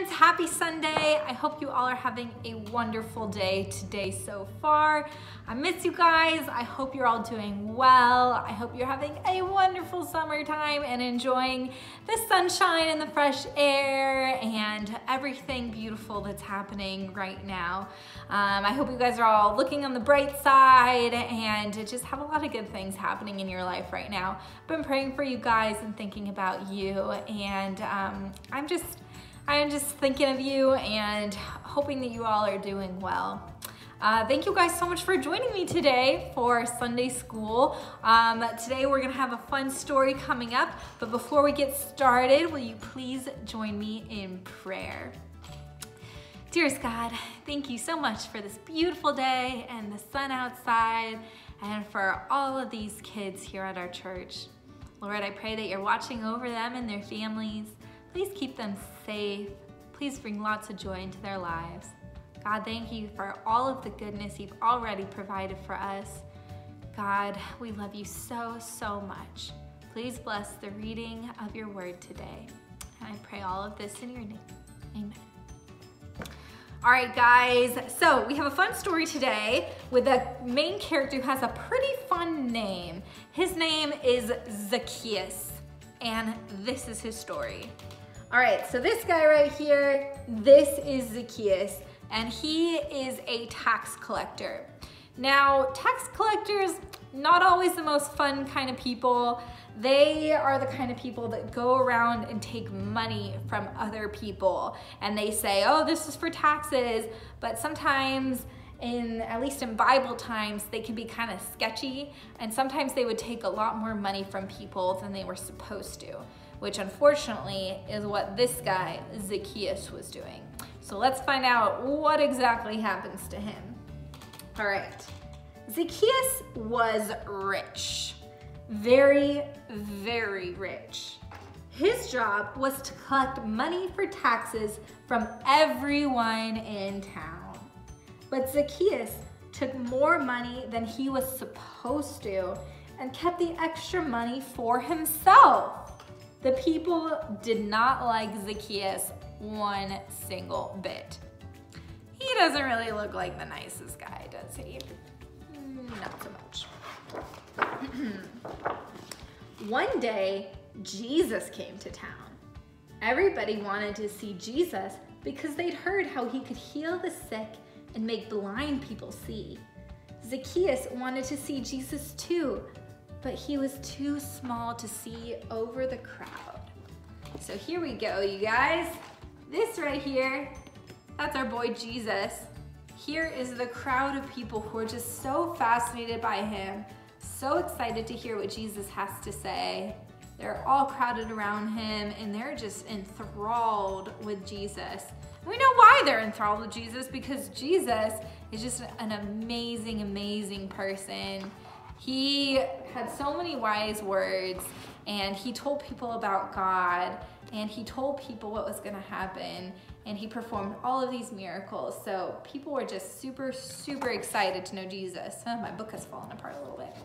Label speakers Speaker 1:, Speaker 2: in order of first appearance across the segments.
Speaker 1: friends, happy Sunday. I hope you all are having a wonderful day today so far. I miss you guys. I hope you're all doing well. I hope you're having a wonderful summertime and enjoying the sunshine and the fresh air and everything beautiful that's happening right now. I hope you guys are all looking on the bright side and just have a lot of good things happening in your life right now. I've been praying for you guys and thinking about you, and I'm just thinking of you and hoping that you all are doing well. Thank you guys so much for joining me today for Sunday school. Today we're gonna have a fun story coming up, but before we get started, will you please join me in prayer? Dearest God, thank you so much for this beautiful day and the sun outside and for all of these kids here at our church. Lord, I pray that you're watching over them and their families. Please keep them safe. Please bring lots of joy into their lives. God, thank you for all of the goodness you've already provided for us. God, we love you so, so much. Please bless the reading of your word today. And I pray all of this in your name. Amen. All right, guys, so we have a fun story today with a main character who has a pretty fun name. His name is Zacchaeus, and this is his story. All right, so this guy right here, this is Zacchaeus, and he is a tax collector. Now, tax collectors, not always the most fun kind of people. They are the kind of people that go around and take money from other people, and they say, oh, this is for taxes, but sometimes, at least in Bible times, they can be kind of sketchy, and sometimes they would take a lot more money from people than they were supposed to, which unfortunately is what this guy, Zacchaeus, was doing. So let's find out what exactly happens to him. All right, Zacchaeus was rich, very, very rich. His job was to collect money for taxes from everyone in town. But Zacchaeus took more money than he was supposed to and kept the extra money for himself. The people did not like Zacchaeus one single bit. He doesn't really look like the nicest guy, does he? Not so much. One day, Jesus came to town. Everybody wanted to see Jesus because they'd heard how he could heal the sick and make blind people see. Zacchaeus wanted to see Jesus too, but he was too small to see over the crowd. So here we go, you guys. This right here, that's our boy Jesus. Here is the crowd of people who are just so fascinated by him, so excited to hear what Jesus has to say. They're all crowded around him and they're just enthralled with Jesus. We know why they're enthralled with Jesus, because Jesus is just an amazing, amazing person. He had so many wise words, and he told people about God, and he told people what was gonna happen, and he performed all of these miracles. So people were just super, super excited to know Jesus. Oh, my book has fallen apart a little bit.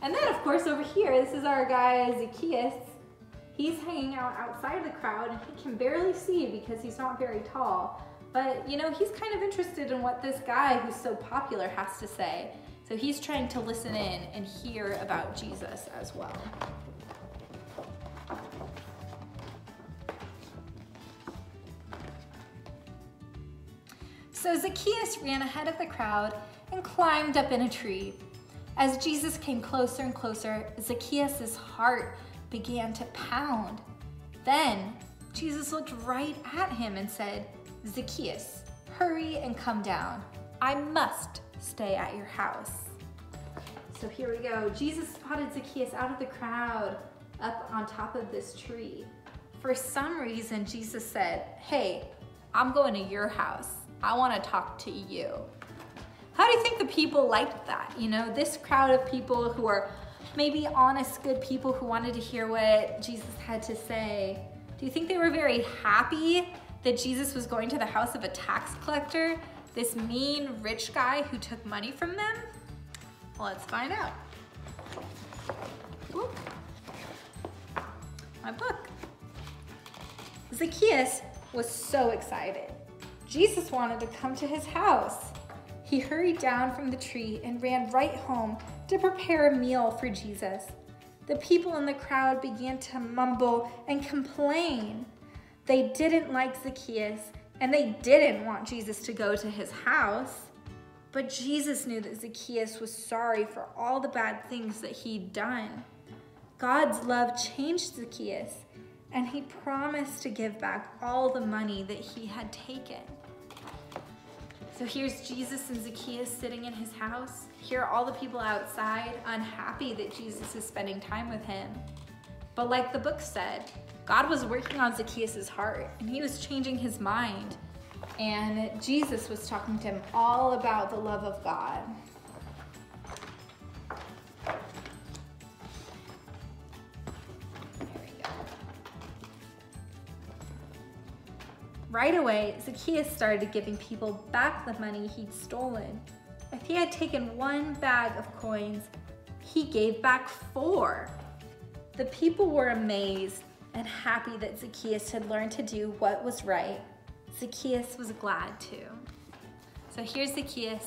Speaker 1: And then of course over here, this is our guy Zacchaeus. He's hanging out outside the crowd, and he can barely see because he's not very tall. But you know, he's kind of interested in what this guy who's so popular has to say. So he's trying to listen in and hear about Jesus as well. So Zacchaeus ran ahead of the crowd and climbed up in a tree. As Jesus came closer and closer, Zacchaeus' heart began to pound. Then Jesus looked right at him and said, Zacchaeus, hurry and come down. I must stay at your house. So here we go. Jesus spotted Zacchaeus out of the crowd up on top of this tree. For some reason, Jesus said, hey, I'm going to your house. I want to talk to you. How do you think the people liked that? You know, this crowd of people who are maybe honest, good people who wanted to hear what Jesus had to say. Do you think they were very happy that Jesus was going to the house of a tax collector, this mean rich guy who took money from them? Well, let's find out. Ooh. My book. Zacchaeus was so excited. Jesus wanted to come to his house. He hurried down from the tree and ran right home to prepare a meal for Jesus. The people in the crowd began to mumble and complain. They didn't like Zacchaeus, and they didn't want Jesus to go to his house. But Jesus knew that Zacchaeus was sorry for all the bad things that he'd done. God's love changed Zacchaeus, and he promised to give back all the money that he had taken. So here's Jesus and Zacchaeus sitting in his house. Here are all the people outside, unhappy that Jesus is spending time with him. But like the book said, God was working on Zacchaeus' heart, and he was changing his mind. And Jesus was talking to him all about the love of God. There we go. Right away, Zacchaeus started giving people back the money he'd stolen. If he had taken 1 bag of coins, he gave back 4. The people were amazed and happy that Zacchaeus had learned to do what was right. Zacchaeus was glad too. So here's Zacchaeus,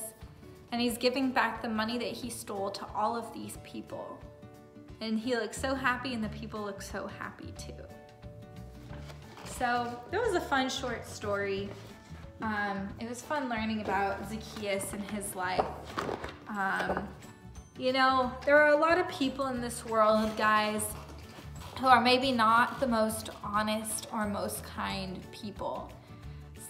Speaker 1: and he's giving back the money that he stole to all of these people. And he looks so happy, and the people look so happy too. So it was a fun short story. It was fun learning about Zacchaeus and his life. You know, there are a lot of people in this world, guys, who are maybe not the most honest or most kind people.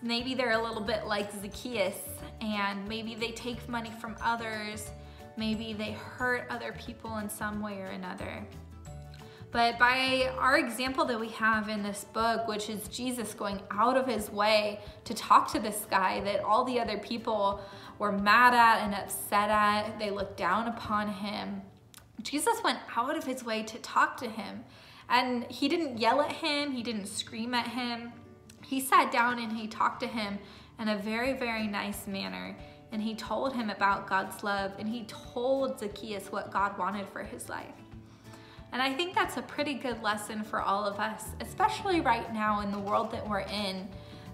Speaker 1: Maybe they're a little bit like Zacchaeus, and maybe they take money from others. Maybe they hurt other people in some way or another. But by our example that we have in this book, which is Jesus going out of his way to talk to this guy that all the other people were mad at and upset at, they looked down upon him. Jesus went out of his way to talk to him. And he didn't yell at him, he didn't scream at him. He sat down and he talked to him in a very, very nice manner. And he told him about God's love, and he told Zacchaeus what God wanted for his life. And I think that's a pretty good lesson for all of us, especially right now in the world that we're in,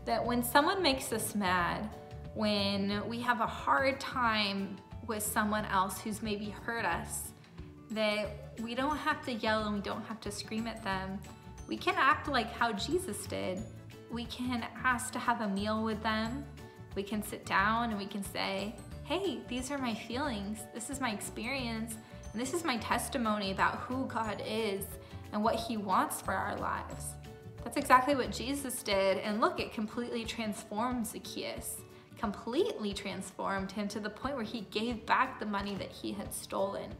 Speaker 1: that when someone makes us mad, when we have a hard time with someone else who's maybe hurt us, that we don't have to yell and we don't have to scream at them. We can act like how Jesus did. We can ask to have a meal with them. We can sit down and we can say, hey, these are my feelings. This is my experience. And this is my testimony about who God is and what he wants for our lives. That's exactly what Jesus did. And look, it completely transformed Zacchaeus, completely transformed him to the point where he gave back the money that he had stolen.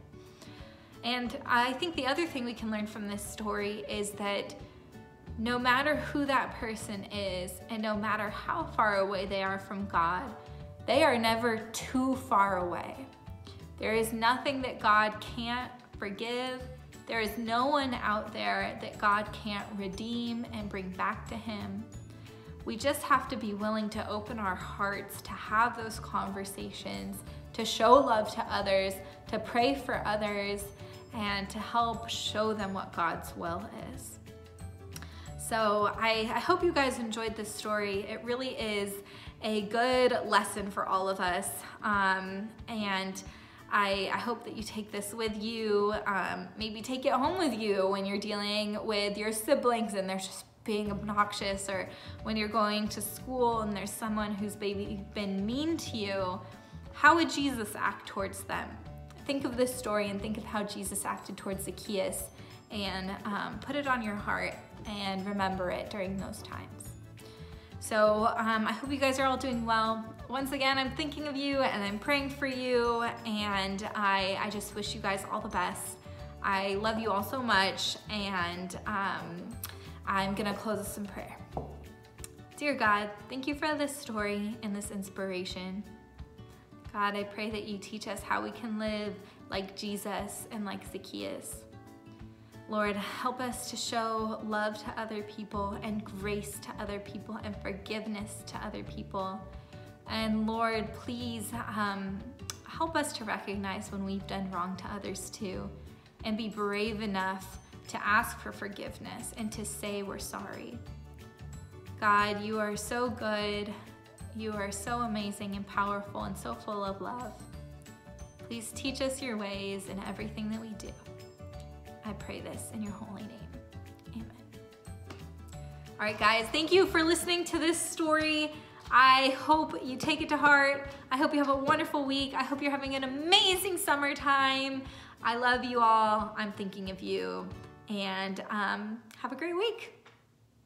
Speaker 1: And I think the other thing we can learn from this story is that no matter who that person is, and no matter how far away they are from God, they are never too far away. There is nothing that God can't forgive. There is no one out there that God can't redeem and bring back to him. We just have to be willing to open our hearts to have those conversations, to show love to others, to pray for others, and to help show them what God's will is. So I hope you guys enjoyed this story. It really is a good lesson for all of us. And I hope that you take this with you. Maybe take it home with you when you're dealing with your siblings and they're just being obnoxious, or when you're going to school and there's someone who's maybe been mean to you. How would Jesus act towards them? Think of this story and think of how Jesus acted towards Zacchaeus, and put it on your heart and remember it during those times. So I hope you guys are all doing well. Once again, I'm thinking of you and I'm praying for you, and I just wish you guys all the best. I love you all so much, and I'm gonna close us in prayer. Dear God, thank you for this story and this inspiration. God, I pray that you teach us how we can live like Jesus and like Zacchaeus. Lord, help us to show love to other people and grace to other people and forgiveness to other people. And Lord, please help us to recognize when we've done wrong to others too, and be brave enough to ask for forgiveness and to say we're sorry. God, you are so good. You are so amazing and powerful and so full of love. Please teach us your ways in everything that we do. I pray this in your holy name. Amen. All right, guys, thank you for listening to this story. I hope you take it to heart. I hope you have a wonderful week. I hope you're having an amazing summertime. I love you all. I'm thinking of you. And have a great week.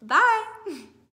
Speaker 1: Bye.